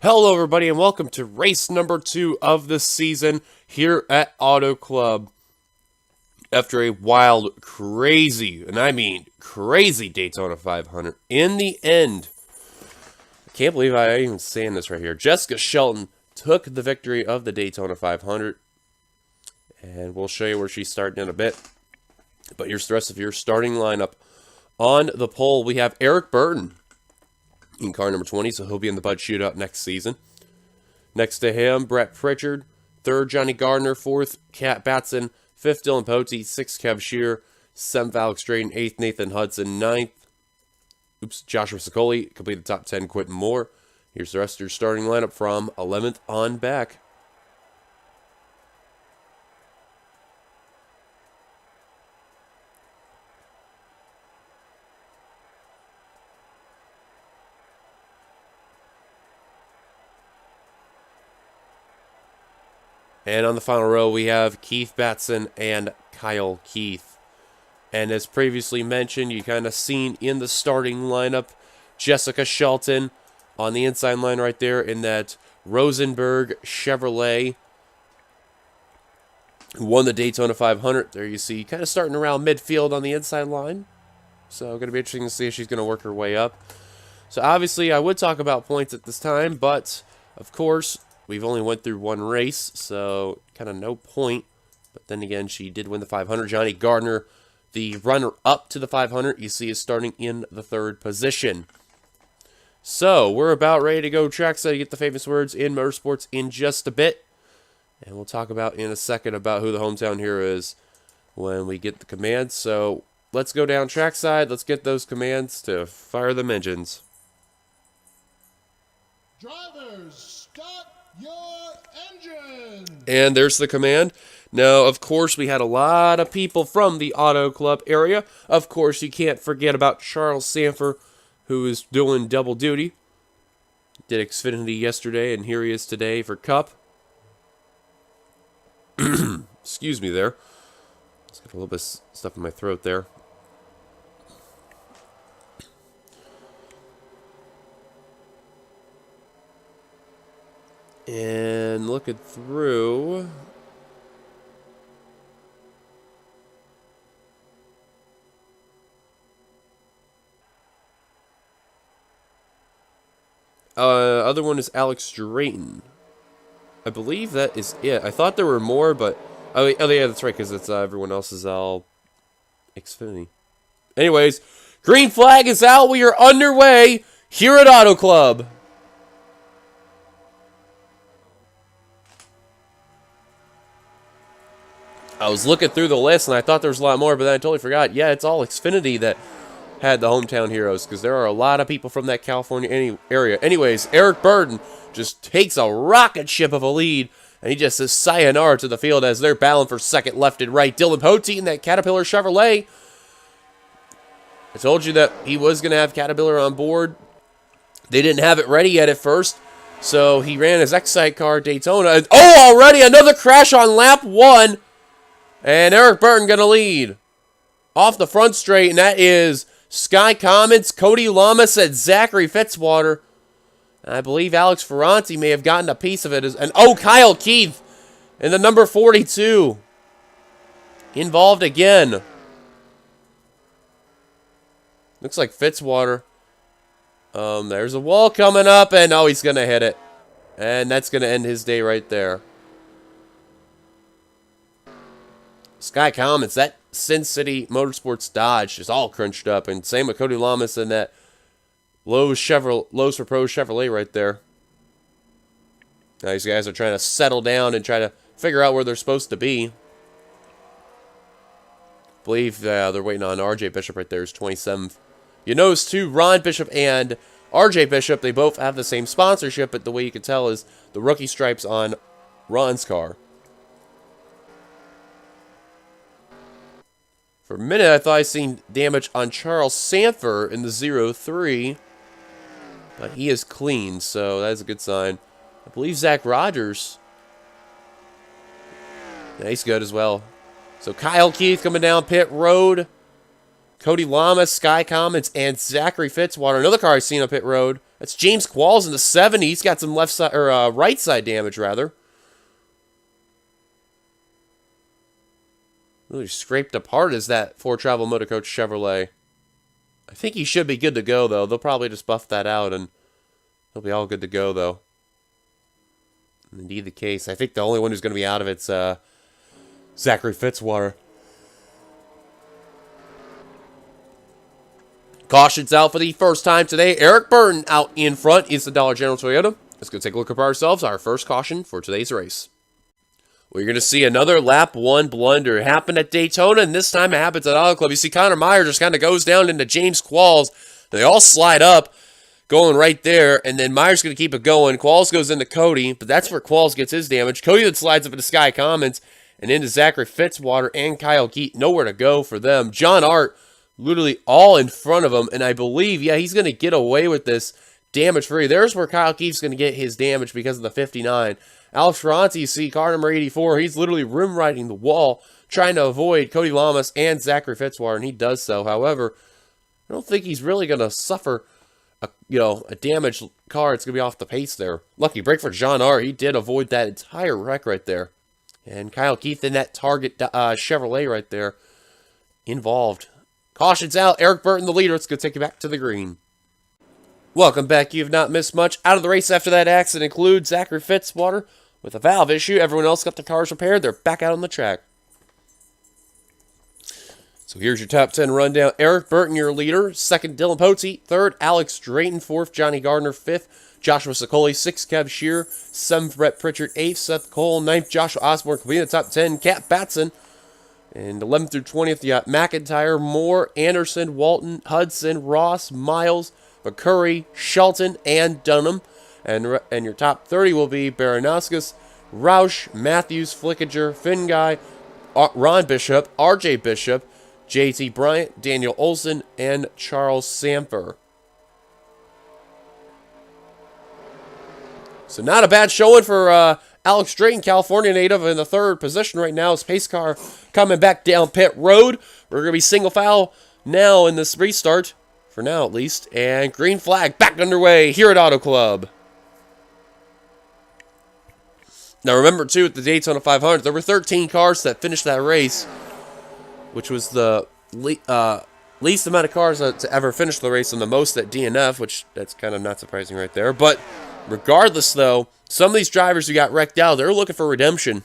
Hello everybody and welcome to race number 2 of the season here at Auto Club. After a wild, crazy, and I mean crazy Daytona 500, in the end, I can't believe I'm even saying this right here, Jessica Shelton took the victory of the Daytona 500, and we'll show you where she's starting in a bit. But here's the rest of your starting lineup. On the pole, we have Eric Burton in car number 20, so he'll be in the Bud Shootout next season. Next to him, Brett Pritchard. Third, Johnny Gardner. Fourth, Kat Batson. Fifth, Dylan Pote. Sixth, Kev Shear. Seventh, Alex Drayton. Eighth, Nathan Hudson. Ninth, Joshua Sicoli. Complete the top 10, Quentin Moore. Here's the rest of your starting lineup from 11th on back. And on the final row, we have Keith Batson and Kyle Keith. And as previously mentioned, you kind of seen in the starting lineup, Jessica Shelton on the inside line right there in that Rosenberg Chevrolet, who won the Daytona 500. There you see, kind of starting around midfield on the inside line. So going to be interesting to see if she's going to work her way up. So obviously, I would talk about points at this time, but of course, we've only went through one race, so kind of no point. But then again, she did win the 500. Johnny Gardner, the runner-up to the 500, you see is starting in the third position. So, we're about ready to go trackside to get the famous words in motorsports in just a bit. And we'll talk about in a second about who the hometown hero is when we get the commands. So, let's go down trackside. Let's get those commands to fire them engines. Drivers, start your engine! And there's the command. Now, of course, we had a lot of people from the Auto Club area. Of course, you can't forget about Charles Sanford, who is doing double duty. Did Xfinity yesterday, and here he is today for Cup. Excuse me there. Just got a little bit of stuff in my throat there. And looking through, other one is Alex Drayton. I believe that is it. I thought there were more, but oh yeah, that's right, because it's everyone else is all Xfinity. Anyways, green flag is out. We are underway here at Auto Club. I was looking through the list, and I thought there was a lot more, but then I totally forgot. Yeah, it's all Xfinity that had the hometown heroes, because there are a lot of people from that California area. Anyways, Eric Burton just takes a rocket ship of a lead, and he just says sayonara to the field as they're battling for second left and right. Dylan Pote in that Caterpillar Chevrolet. I told you that he was going to have Caterpillar on board. They didn't have it ready yet at first, so he ran his Excite car Daytona. And, oh, already another crash on lap 1. And Eric Burton going to lead off the front straight, and that is Sky Comets, Cody Lamas, and Zachary Fitzwater. And I believe Alex Ferranti may have gotten a piece of it. And oh, Kyle Keith in the number 42. Involved again. Looks like Fitzwater. There's a wall coming up, and oh, he's going to hit it. And that's going to end his day right there. Sky Comets, that Sin City Motorsports Dodge is all crunched up. And same with Cody Lamas and that Lowe's for Pro Chevrolet right there. Now these guys are trying to settle down and try to figure out where they're supposed to be. I believe they're waiting on RJ Bishop right there, is 27th. You notice too, Ron Bishop and RJ Bishop, they both have the same sponsorship, but the way you can tell is the rookie stripes on Ron's car. For a minute, I thought I seen damage on Charles Sanford in the 03, but he is clean, so that is a good sign. I believe Zach Rogers, yeah, he's good as well. So Kyle Keith coming down pit road. Cody Lamas, Sky Commons, and Zachary Fitzwater. Another car I've seen up pit road. That's James Qualls in the 70. He's got some left side, or right side damage, rather. Really scraped apart is that Ford Travel Motor Coach Chevrolet. I think he should be good to go, though. They'll probably just buff that out, and he'll be all good to go, though. Indeed the case. I think the only one who's going to be out of it's Zachary Fitzwater. Cautions out for the first time today. Eric Burton out in front is the Dollar General Toyota. Let's go take a look at ourselves. Our first caution for today's race. We're going to see another lap one blunder. It happened at Daytona, and this time it happens at Auto Club. You see Connor Meyer just kind of goes down into James Qualls. They all slide up, going right there, and then Meyer's going to keep it going. Qualls goes into Cody, but that's where Qualls gets his damage. Cody then slides up into Sky Commons and into Zachary Fitzwater and Kyle Geet. Nowhere to go for them. John Art literally all in front of him, and I believe, yeah, he's going to get away with this damage-free. There's where Kyle Keefe's going to get his damage because of the 59. Alex Ferranti, you see, car number 84, he's literally rim-riding the wall, trying to avoid Cody Lamas and Zachary Fitzwater, and he does so. However, I don't think he's really going to suffer a damaged car. It's going to be off the pace there. Lucky break for John R. He did avoid that entire wreck right there. And Kyle Keefe in that Target Chevrolet right there involved. Caution's out. Eric Burton, the leader. It's going to take you back to the green. Welcome back. You have not missed much. Out of the race after that accident includes Zachary Fitzwater with a valve issue. Everyone else got their cars repaired. They're back out on the track. So here's your top 10 rundown. Eric Burton, your leader. Second, Dylan Potey. Third, Alex Drayton. Fourth, Johnny Gardner. Fifth, Joshua Sicoli. Sixth, Kev Shearer. Seventh, Brett Pritchard. Eighth, Seth Cole. Ninth, Joshua Osborne. Completing the top 10, Cat Batson. And 11th through 20th, you got McIntyre, Moore, Anderson, Walton, Hudson, Ross, Miles, McCurry, Shelton, and Dunham. And your top 30 will be Baranowskis, Roush, Matthews, Flickinger, Finguy, Ron Bishop, RJ Bishop, JT Bryant, Daniel Olson, and Charles Samper. So not a bad showing for Alex Drayton, California native, in the third position right now. His pace car coming back down pit road. We're going to be single foul now in this restart, for now at least. And green flag back underway here at Auto Club. Now remember, too, at the Daytona 500, there were 13 cars that finished that race, which was the least amount of cars to ever finish the race and the most at DNF, which that's kind of not surprising right there. But regardless, though, some of these drivers who got wrecked out, they're looking for redemption.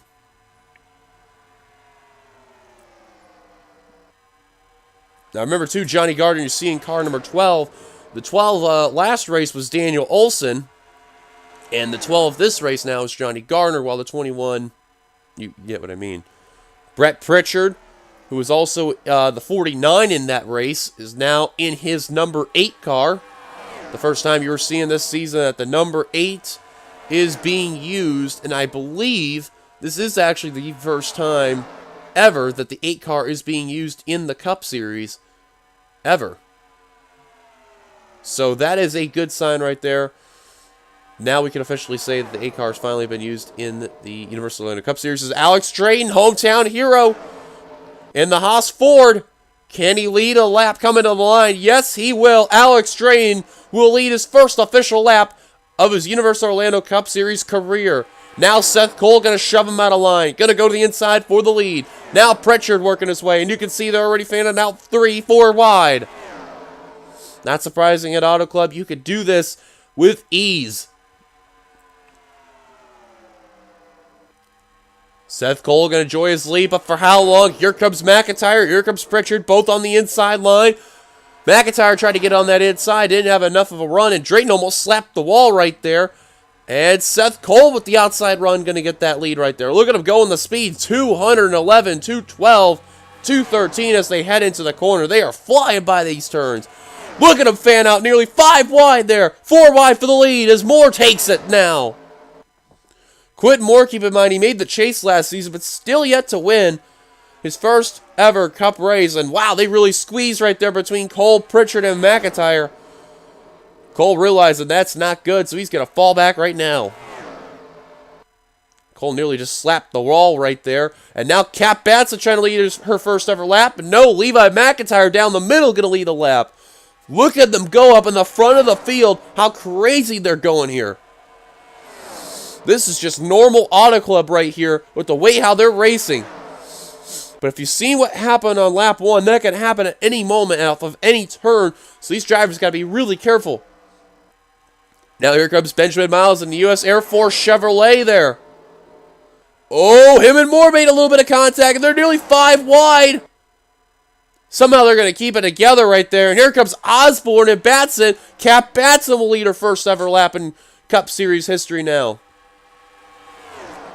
Now remember, too, Johnny Gardner, you see in car number 12. The 12 last race was Daniel Olson. And the 12 this race now is Johnny Gardner, while the 21, you get what I mean. Brett Pritchard, who was also the 49 in that race, is now in his number 8 car. The first time you were seeing this season that the number 8 is being used, and I believe this is actually the first time ever that the 8 car is being used in the Cup Series, ever. So that is a good sign right there. Now we can officially say that the 8 car has finally been used in the Universal Orlando Cup Series. This is Alex Drayton, hometown hero, in the Haas Ford. Can he lead a lap coming to the line? Yes, he will. Alex Drayton will lead his first official lap of his Universal Orlando Cup Series career. Now Seth Cole going to shove him out of line. Going to go to the inside for the lead. Now Pritchard working his way, and you can see they're already fanning out 3, 4 wide. Not surprising at Auto Club. You could do this with ease. Seth Cole going to enjoy his lead, but for how long? Here comes McIntyre, here comes Pritchard, both on the inside line. McIntyre tried to get on that inside, didn't have enough of a run, and Drayton almost slapped the wall right there. And Seth Cole with the outside run going to get that lead right there. Look at him going the speed, 211, 212, 213 as they head into the corner. They are flying by these turns. Look at him fan out nearly 5 wide there. 4 wide for the lead as Moore takes it now. Quentin Moore, keep in mind, he made the chase last season, but still yet to win his first ever Cup race. And wow, they really squeezed right there between Cole, Pritchard, and McIntyre. Cole realizing that's not good, so he's going to fall back right now. Cole nearly just slapped the wall right there. And now Kat Batson trying to lead her first ever lap. But no, Levi McIntyre down the middle going to lead the lap. Look at them go up in the front of the field. How crazy they're going here. This is just normal Auto Club right here with the way how they're racing. But if you've seen what happened on lap 1, that can happen at any moment off of any turn. So these drivers got to be really careful. Now here comes Benjamin Miles in the U.S. Air Force Chevrolet there. Oh, him and Moore made a little bit of contact, and they're nearly 5 wide. Somehow they're going to keep it together right there. And here comes Osborne and Batson. Kat Batson will lead her first ever lap in Cup Series history now.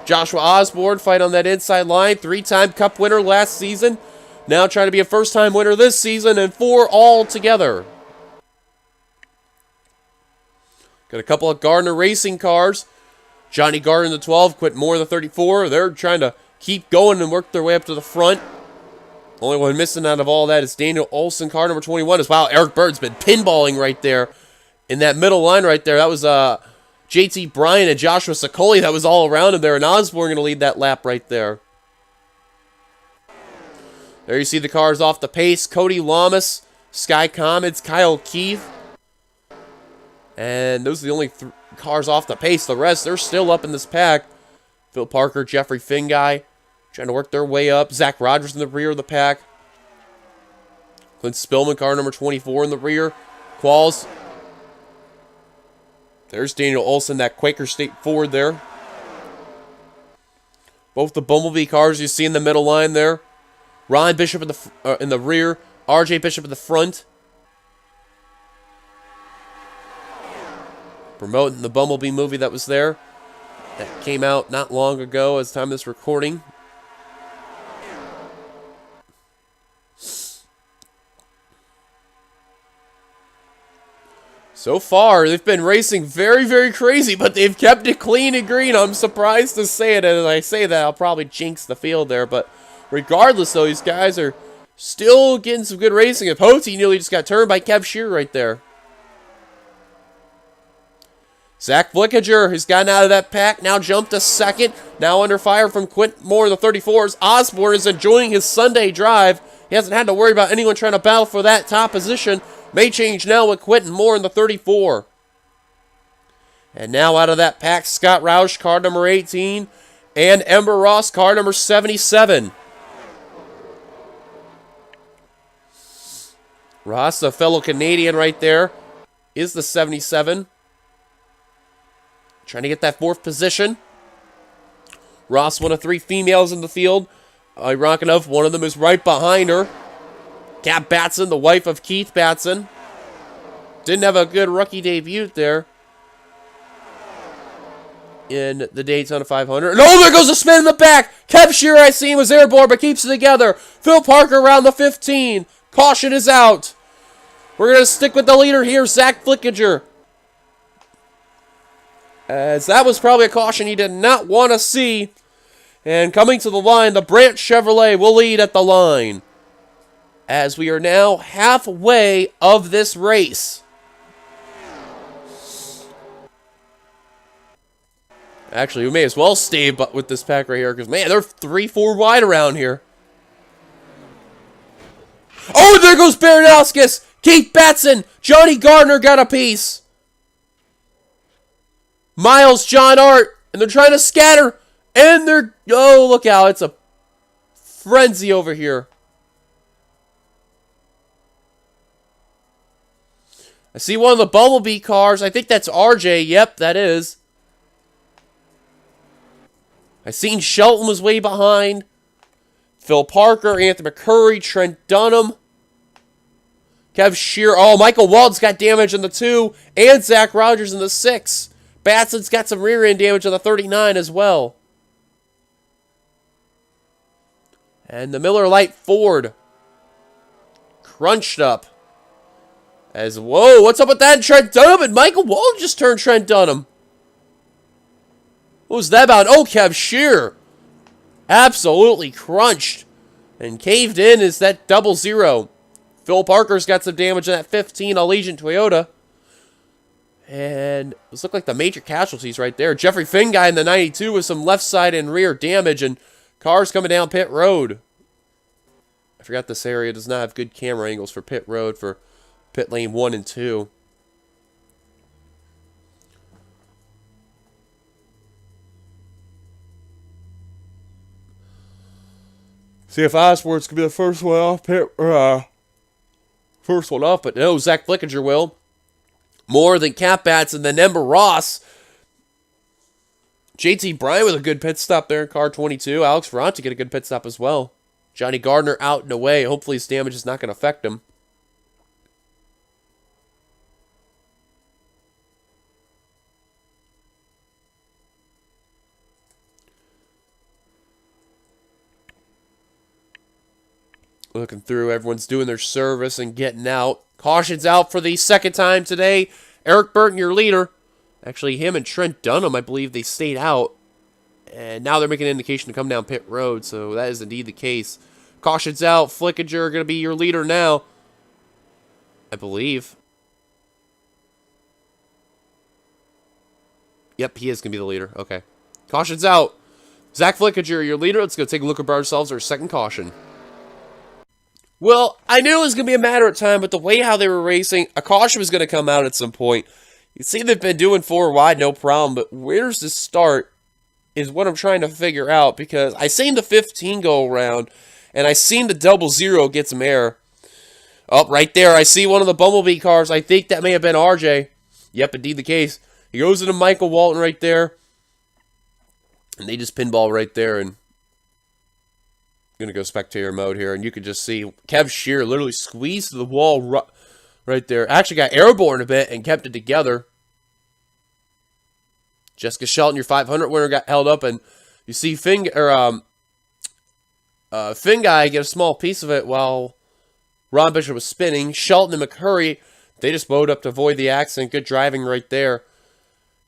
Joshua Osborne fight on that inside line. 3-time Cup winner last season. Now trying to be a first-time winner this season, and 4 all together. Got a couple of Gardner racing cars. Johnny Gardner in the 12, Quentin Moore in the 34. They're trying to keep going and work their way up to the front. Only one missing out of all that is Daniel Olson, car number 21. As wow, Eric Bird's been pinballing right there in that middle line right there. That was JT Bryan and Joshua Sicoli. That was all around him there. And Osborne going to lead that lap right there. There you see the cars off the pace. Cody Lamas, Sky Comets, Kyle Keith. And those are the only cars off the pace. The rest, they're still up in this pack. Phil Parker, Jeffrey Finguy, trying to work their way up. Zach Rogers in the rear of the pack. Clint Spillman, car number 24 in the rear. Qualls. There's Daniel Olson, that Quaker State Ford there. Both the Bumblebee cars you see in the middle line there. Ron Bishop in the rear. RJ Bishop in the front. Promoting the Bumblebee movie that was there. That came out not long ago as time of this recording. So far, they've been racing very, very crazy, but they've kept it clean and green. I'm surprised to say it, and as I say that, I'll probably jinx the field there. But regardless, though, these guys are still getting some good racing. If Hoti nearly just got turned by Kev Shear right there. Zach Flickinger has gotten out of that pack, now jumped to second. Now under fire from Quint Moore in the 34s. Osborne is enjoying his Sunday drive. He hasn't had to worry about anyone trying to battle for that top position. May change now with Quentin Moore in the 34. And now out of that pack, Scott Roush, car number 18. And Ember Ross, car number 77. Ross, a fellow Canadian right there, is the 77. Trying to get that 4th position. Ross, one of 3 females in the field. Ironic enough, one of them is right behind her. Kat Batson, the wife of Keith Batson. Didn't have a good rookie debut there in the Daytona 500. And oh, there goes a spin in the back. Kev Shear, I see him, was airborne, but keeps it together. Phil Parker around the 15. Caution is out. We're going to stick with the leader here, Zach Flickinger. As that was probably a caution he did not want to see. And coming to the line, the Branch Chevrolet will lead at the line. As we are now halfway of this race. Actually, we may as well stay with this pack right here, because, man, they're 3-4 wide around here. Oh, there goes Baranowskis! Keith Batson! Johnny Gardner got a piece! Miles, John Art, and they're trying to scatter, and they're, oh, look out, it's a frenzy over here. I see one of the Bumblebee cars, I think that's RJ, yep, that is. I seen Shelton was way behind. Phil Parker, Anthony McCurry, Trent Dunham. Kev Shear, oh, Michael Wald's got damage in the 2, and Zach Rogers in the 6. Batson's got some rear end damage on the 39 as well. And the Miller Lite Ford crunched up. As, whoa, what's up with that? Trent Dunham and Michael Wald just turned Trent Dunham. What was that about? Oh, Kev Shear. Absolutely crunched. And caved in is that 00. Phil Parker's got some damage on that 15 Allegiant Toyota. And those look like the major casualties right there. Jeffrey Finn guy in the 92 with some left side and rear damage, and cars coming down pit road. I forgot this area does not have good camera angles for pit road for pit lane 1 and 2. See if Osborne's gonna be the first one off first one off, but no, Zach Flickinger will. More than Cap Bats and then Ember Ross. JT Bryan with a good pit stop there in car 22. Alex Ferrante get a good pit stop as well. Johnny Gardner out and away. Hopefully his damage is not going to affect him. Looking through, everyone's doing their service and getting out. Caution's out for the second time today. Eric Burton, your leader. Actually, him and Trent Dunham, I believe they stayed out. And now they're making an indication to come down pit road, so that is indeed the case. Caution's out. Flickinger going to be your leader now, I believe. Yep, he is going to be the leader. Okay. Caution's out. Zach Flickinger, your leader. Let's go take a look at ourselves, our second caution. Well, I knew it was going to be a matter of time, but the way how they were racing, a caution was going to come out at some point. You see they've been doing 4 wide, no problem, but where's the start is what I'm trying to figure out, because I seen the 15 go around, and I seen the 00 get some air. Oh, right there, I see one of the Bumblebee cars. I think that may have been RJ. Yep, indeed the case. He goes into Michael Walton right there, and they just pinball right there, and going to go spectator mode here, and you can just see Kev Shear literally squeezed the wall right there. Actually got airborne a bit and kept it together. Jessica Shelton, your 500 winner, got held up, and you see Finn Guy get a small piece of it while Ron Bishop was spinning. Shelton and McCurry, they just bowed up to avoid the accident. Good driving right there.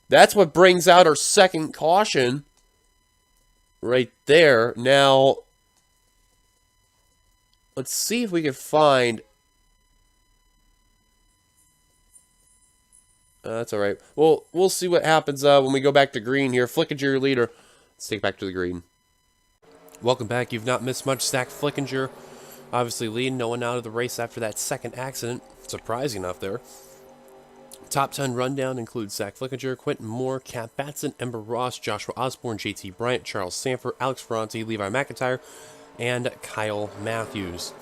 That's what brings out our second caution right there. Now, let's see if we can find... that's all right. Well, we'll see what happens when we go back to green here. Flickinger, your leader. Let's take back to the green. Welcome back. You've not missed much. Zach Flickinger, obviously leading. No one out of the race after that second accident. Surprising enough there. Top 10 rundown includes Zach Flickinger, Quentin Moore, Cap Batson, Ember Ross, Joshua Osborne, JT Bryant, Charles Sanford, Alex Ferrante, Levi McIntyre, and Kyle Matthews.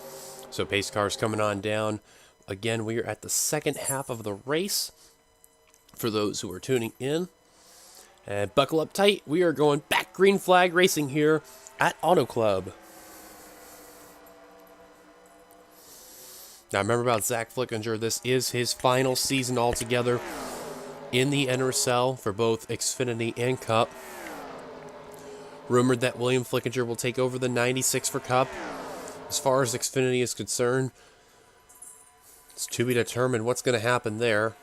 So pace cars coming on down. Again, we are at the second half of the race for those who are tuning in. And buckle up tight. We are going back green flag racing here at Auto Club. Now remember about Zach Flickinger. This is his final season altogether in the NRSL for both Xfinity and Cup. Rumored that William Flickinger will take over the 96 for Cup. As far as Xfinity is concerned, it's to be determined what's going to happen there.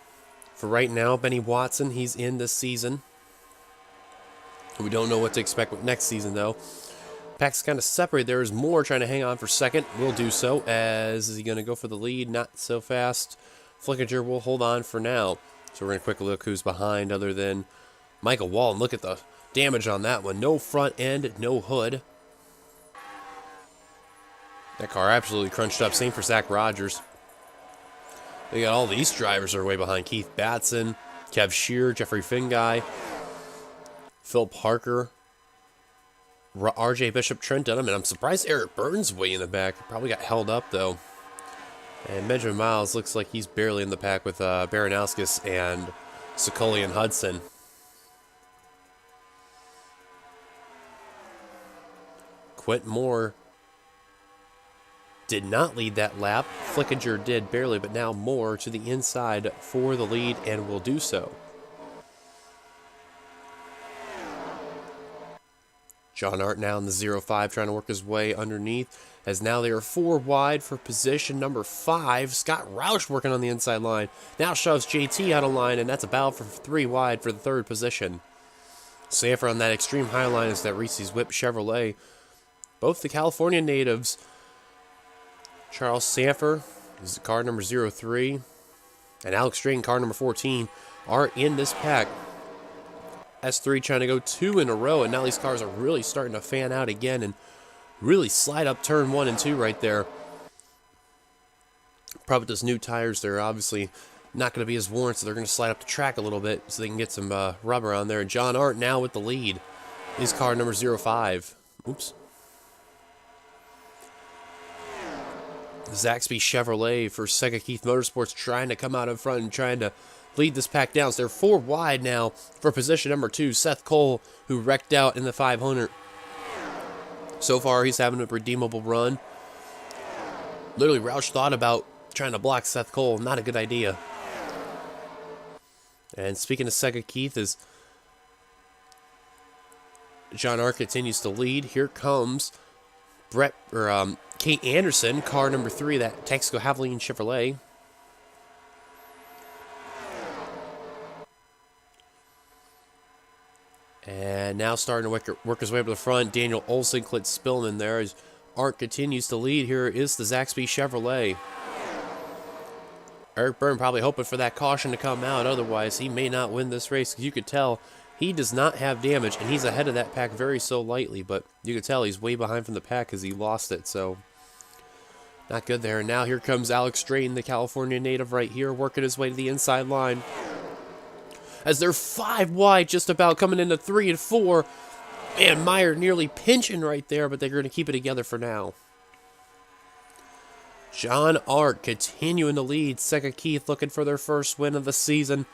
For right now, Benny Watson, he's in this season. We don't know what to expect with next season, though. Pack's kind of separated. There is Moore trying to hang on for second. Will do so. As is he going to go for the lead? Not so fast. Flickinger will hold on for now. So we're going to quickly look who's behind other than Michael Walton. Look at the damage on that one. No front end, no hood. That car absolutely crunched up. Same for Zach Rogers. They got all these drivers are way behind. Keith Batson, Kev Shear, Jeffrey Finn guy, Phil Parker, RJ Bishop, Trent Dunham, and I'm surprised Eric Burton's way in the back. Probably got held up though. And Benjamin Miles looks like he's barely in the pack with Baranowskis and Sokoli and Hudson. Quentin Moore did not lead that lap. Flickinger did barely, but now Moore to the inside for the lead and will do so. John Art now in the 0-5 trying to work his way underneath, as now they are 4 wide for position number 5. Scott Roush working on the inside line. Now shoves JT out of line, and that's a battle for 3 wide for the 3rd position. Safer on that extreme high line is that Reese's Whip Chevrolet. Both the California natives. Charles Sanford is the car number 03. And Alex Drayton, car number 14, are in this pack. S3 trying to go 2 in a row, and now these cars are really starting to fan out again and really slide up turn 1 and 2 right there. Probably with those new tires, they're obviously not going to be as worn, so they're going to slide up the track a little bit so they can get some rubber on there. And John Art now with the lead is car number 05. Oops. Zaxby Chevrolet for Sega Keith Motorsports trying to come out in front and trying to lead this pack down. So they're 4 wide now for position number 2. Seth Cole, who wrecked out in the 500. So far, he's having a redeemable run. Literally, Roush thought about trying to block Seth Cole. Not a good idea. And speaking of Sega Keith, as John Art continues to lead, here comes Kate Anderson, car number 3, that Texaco Havoline Chevrolet. And now starting to work his way up to the front, Daniel Olson, Clint Spillman there as Art continues to lead. Here is the Zaxby Chevrolet. Eric Byrne probably hoping for that caution to come out, otherwise he may not win this race. You could tell he does not have damage, and he's ahead of that pack very so lightly, but you could tell he's way behind from the pack because he lost it, so not good there. And now here comes Alex Drayton, the California native right here, working his way to the inside line. As they're 5 wide, just about coming into 3 and 4. Man, Meyer nearly pinching right there, but they're going to keep it together for now. John Art continuing to lead. Sega Keith looking for their first win of the season.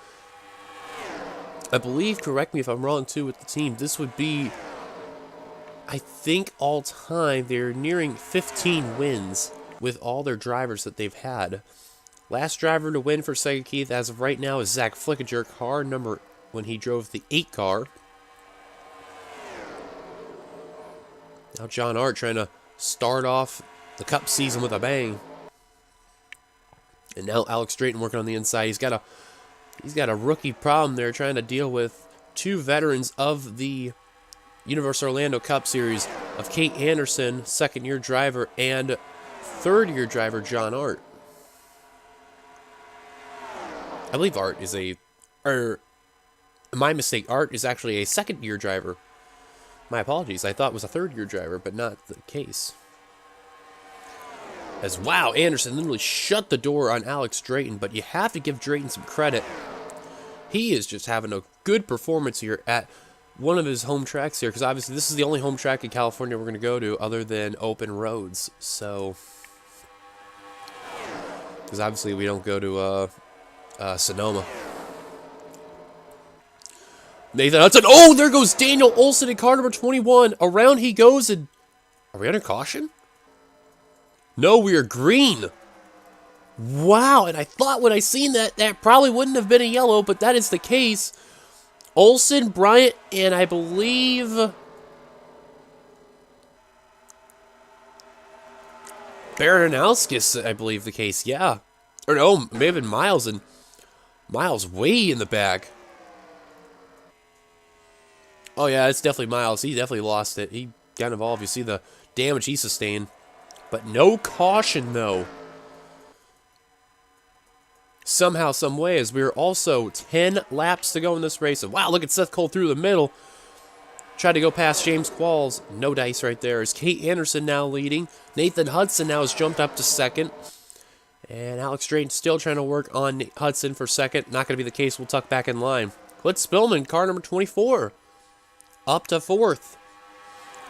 I believe, correct me if I'm wrong too with the team, this would be, I think all time, they're nearing 15 wins with all their drivers that they've had. Last driver to win for Sega Keith as of right now is Zach Flickinger, car number, when he drove the 8 car. Now John Art trying to start off the Cup season with a bang. And now Alex Drayton working on the inside. He's got a rookie problem there, trying to deal with 2 veterans of the Universal Orlando Cup Series of Kate Anderson, second-year driver, and third-year driver John Art. I believe Art is my mistake, Art is actually a second-year driver. My apologies, I thought it was a third-year driver, but not the case. As, wow, Anderson literally shut the door on Alex Drayton, but you have to give Drayton some credit. He is just having a good performance here at one of his home tracks here, because obviously this is the only home track in California we're going to go to other than open roads. So, because obviously we don't go to Sonoma. Nathan Hudson. Oh, there goes Daniel Olson in car number 21. Around he goes, and are we under caution? No, we are green. Wow, and I thought when I seen that, that probably wouldn't have been a yellow, but that is the case. Olson, Bryant, and I believe Baranowskis, I believe the case, yeah. Or no, may have been Miles, and Miles way in the back. Oh yeah, it's definitely Miles. He definitely lost it. He got involved. You see the damage he sustained. But no caution, though. Somehow, some way, as we're also 10 laps to go in this race. And wow, look at Seth Cole through the middle. Tried to go past James Qualls. No dice right there. Is Kate Anderson now leading. Nathan Hudson now has jumped up to second. And Alex Drayton still trying to work on Hudson for second. Not going to be the case. We'll tuck back in line. Clint Spillman, car number 24. Up to 4th.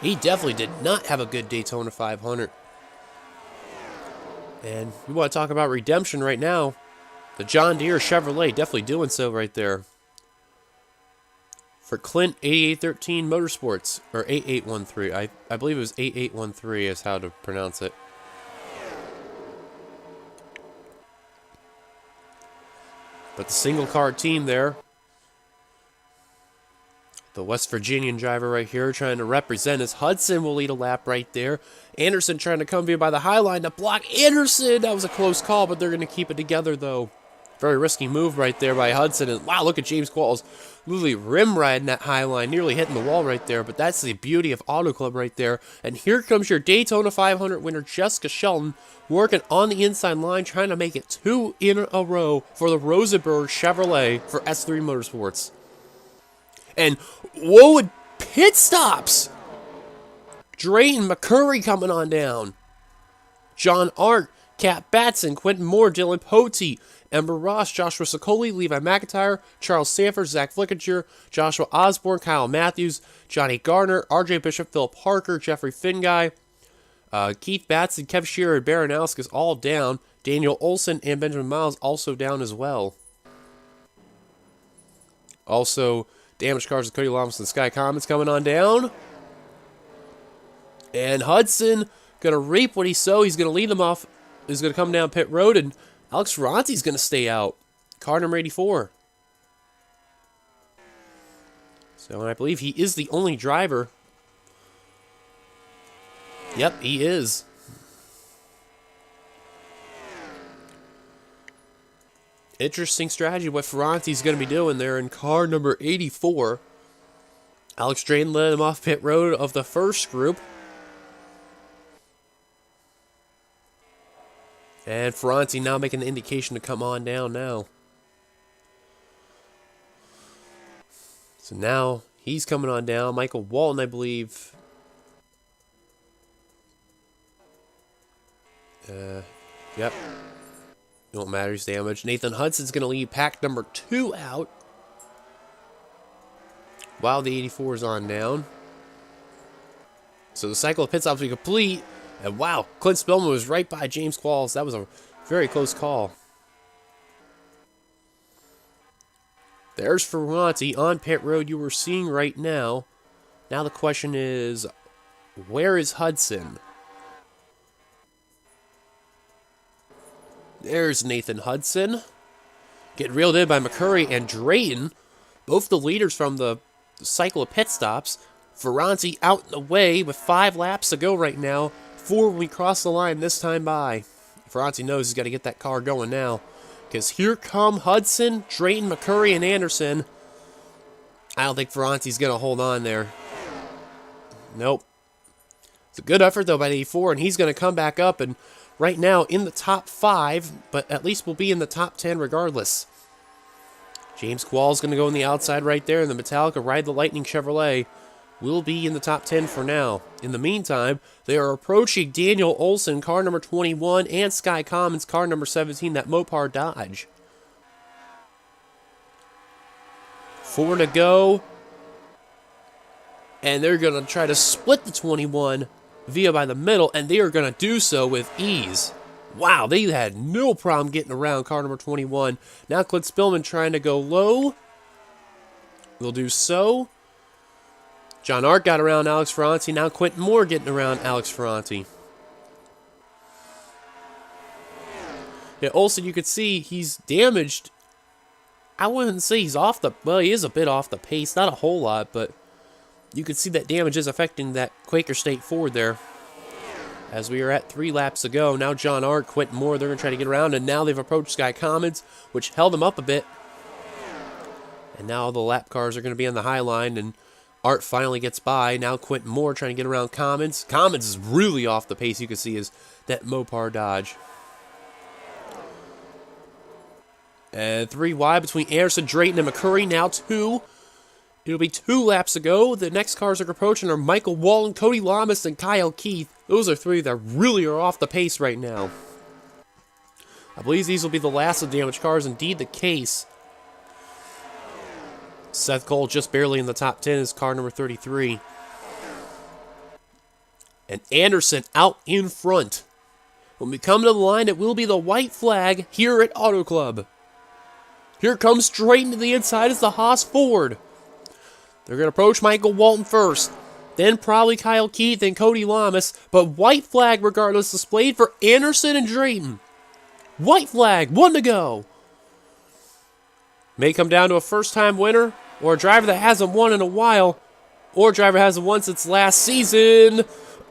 He definitely did not have a good Daytona 500. And we want to talk about redemption right now. The John Deere Chevrolet definitely doing so right there. For Clint, 8813 Motorsports, or 8813. I believe it was 8813 is how to pronounce it. But the single car team there. The West Virginian driver right here trying to represent us. Hudson will lead a lap right there. Anderson trying to come via by the high line to block Anderson. That was a close call, but they're going to keep it together, though. Very risky move right there by Hudson. And wow, look at James Qualls literally rim riding that high line, nearly hitting the wall right there. But that's the beauty of Auto Club right there. And here comes your Daytona 500 winner, Jessica Shelton, working on the inside line, trying to make it 2 in a row for the Rosenberg Chevrolet for S3 Motorsports. And whoa, pit stops! Drayton McCurry coming on down. John Art, Kat Batson, Quentin Moore, Dylan Potey, Ember Ross, Joshua Sokoli, Levi McIntyre, Charles Sanford, Zach Flickinger, Joshua Osborne, Kyle Matthews, Johnny Garner, RJ Bishop, Phil Parker, Jeffrey Finguy, Keith Batson, Kev Shearer, and Baranowskis all down. Daniel Olson and Benjamin Miles also down as well. Also, damaged cars with Cody Lamas and Sky Commons coming on down. And Hudson going to reap what he sowed. He's going to lead them off. He's going to come down pit road, and Alex Ferranti's going to stay out. Car number 84. So, and I believe he is the only driver. Yep, he is. Interesting strategy what Ferranti's going to be doing there in car number 84. Alex Drayton led him off pit road of the first group. And Ferranti now making the indication to come on down now. So now he's coming on down. Michael Walton, I believe. Yep. Don't matter, he's damaged. Nathan Hudson's going to leave pack number 2 out. While the 84 is on down. So the cycle of pit stops will be complete. And wow, Clint Spillman was right by James Qualls. That was a very close call. There's Ferranti on pit road you were seeing right now. Now the question is, where is Hudson? There's Nathan Hudson. Getting reeled in by McCurry and Drayton. Both the leaders from the cycle of pit stops. Ferranti out in the way with 5 laps to go right now. 4 when we cross the line this time by. Ferranti knows he's got to get that car going now. Because here come Hudson, Drayton, McCurry, and Anderson. I don't think Ferranti's going to hold on there. Nope. It's a good effort, though, by the 84, and he's going to come back up and right now in the top 5, but at least will be in the top 10 regardless. James Qualls going to go on the outside right there, and the Metallica Ride the Lightning Chevrolet will be in the top 10 for now. In the meantime, they are approaching Daniel Olson, car number 21, and Sky Commons, car number 17, that Mopar Dodge. 4 to go. And they're going to try to split the 21 via by the middle, and they are going to do so with ease. Wow, they had no problem getting around car number 21. Now Clint Spillman trying to go low. Will do so. John Art got around Alex Ferranti. Now Quentin Moore getting around Alex Ferranti. Yeah, Olson, you could see he's damaged. I wouldn't say he's off the... Well, he is a bit off the pace. Not a whole lot, but you could see that damage is affecting that Quaker State Ford there. As we are at 3 laps to go. Now John Art, Quentin Moore, they're going to try to get around. And now they've approached Sky Commons, which held them up a bit. And now the lap cars are going to be on the high line, and Art finally gets by. Now Quentin Moore trying to get around Commons. Commons is really off the pace. You can see is that Mopar Dodge. And 3 wide between Anderson, Drayton, and McCurry. Now 2. It'll be 2 laps to go. The next cars are approaching are Michael Walton, Cody Lamas, and Kyle Keith. Those are 3 that really are off the pace right now. I believe these will be the last of the damaged cars. Indeed the case. Seth Cole just barely in the top 10 is car number 33. And Anderson out in front. When we come to the line, it will be the white flag here at Auto Club. Here comes straight into the inside is the Haas Ford. They're going to approach Michael Walton first. Then probably Kyle Keith and Cody Lamas. But white flag regardless displayed for Anderson and Drayton. White flag, 1 to go. May come down to a first-time winner, or a driver that hasn't won in a while, or a driver hasn't won since last season.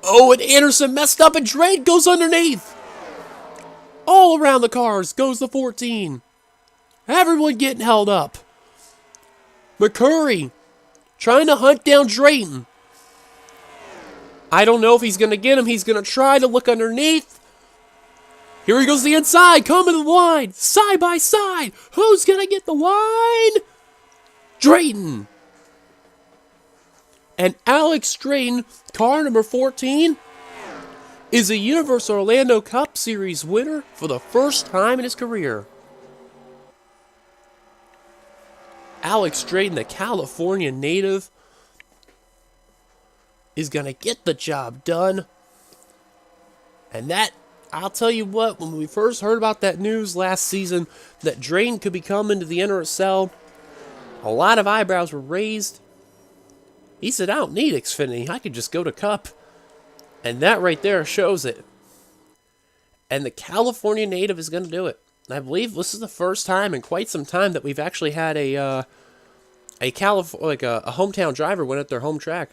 Oh, and Anderson messed up, and Drayton goes underneath. All around the cars goes the 14. Everyone getting held up. McCurry trying to hunt down Drayton. I don't know if he's going to get him. He's going to try to look underneath. Here he goes to the inside. Coming to the line. Side by side. Who's going to get the wine? Drayton. And Alex Drayton, car number 14, is a Universal Orlando Cup Series winner for the first time in his career. Alex Drayton, the California native, is going to get the job done. And that, I'll tell you what, when we first heard about that news last season that Drayton could be coming to the NRSL, a lot of eyebrows were raised. He said, I don't need Xfinity. I could just go to Cup. And that right there shows it. And the California native is going to do it. I believe this is the first time in quite some time that we've actually had a hometown driver win at their home track.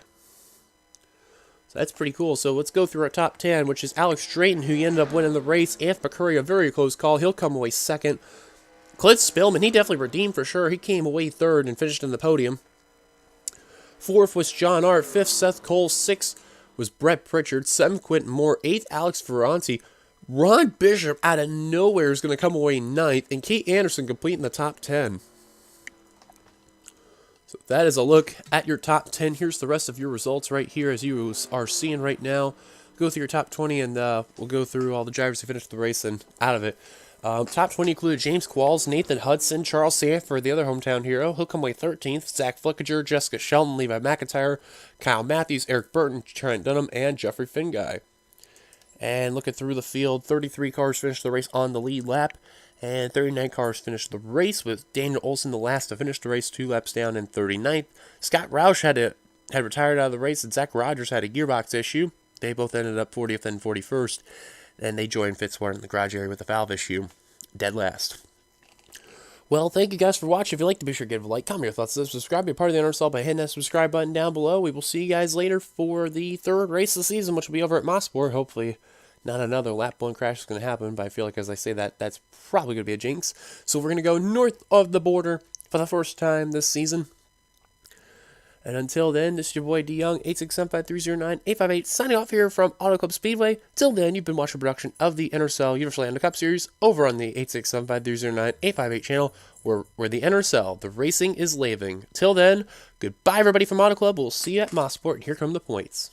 So that's pretty cool. So let's go through our top 10, which is Alex Drayton, who ended up winning the race. Anthony McCurry, a very close call. He'll come away second. Clint Spillman, he definitely redeemed for sure. He came away third and finished in the podium. Fourth was John Art. Fifth, Seth Cole. Sixth was Brett Pritchard. Seventh, Quentin Moore. Eighth, Alex Ferranti. Ron Bishop out of nowhere is going to come away ninth. And Kate Anderson completing the top 10. So that is a look at your top 10. Here's the rest of your results right here as you are seeing right now. Go through your top 20 and we'll go through all the drivers who finished the race and out of it. Top 20 included James Qualls, Nathan Hudson, Charles Sanford, the other hometown hero. He'll come away 13th. Zach Flickinger, Jessica Shelton, Levi McIntyre, Kyle Matthews, Eric Burton, Trent Dunham, and Jeffrey Finguy. And looking through the field, 33 cars finished the race on the lead lap, and 39 cars finished the race, with Daniel Olson the last to finish the race 2 laps down in 39th. Scott Roush had retired out of the race, and Zach Rogers had a gearbox issue. They both ended up 40th and 41st. And they joined Fitzwater in the garage area with a valve issue. Dead last. Well, thank you guys for watching. If you liked it, be sure to give a like, comment your thoughts, subscribe, be a part of the NRSL by hitting that subscribe button down below. We will see you guys later for the third race of the season, which will be over at Mosport. Hopefully, not another lap 1 crash is going to happen, but I feel like as I say that, that's probably going to be a jinx. So we're going to go north of the border for the first time this season. And until then, this is your boy D Young, 867-5309-858, signing off here from Auto Club Speedway. Till then, you've been watching a production of the NRSL Universal Orlando Cup Series over on the 867-5309-858 channel, where the NRSL, the racing is living. Till then, goodbye everybody from Auto Club. We'll see you at Mosport, and here come the points.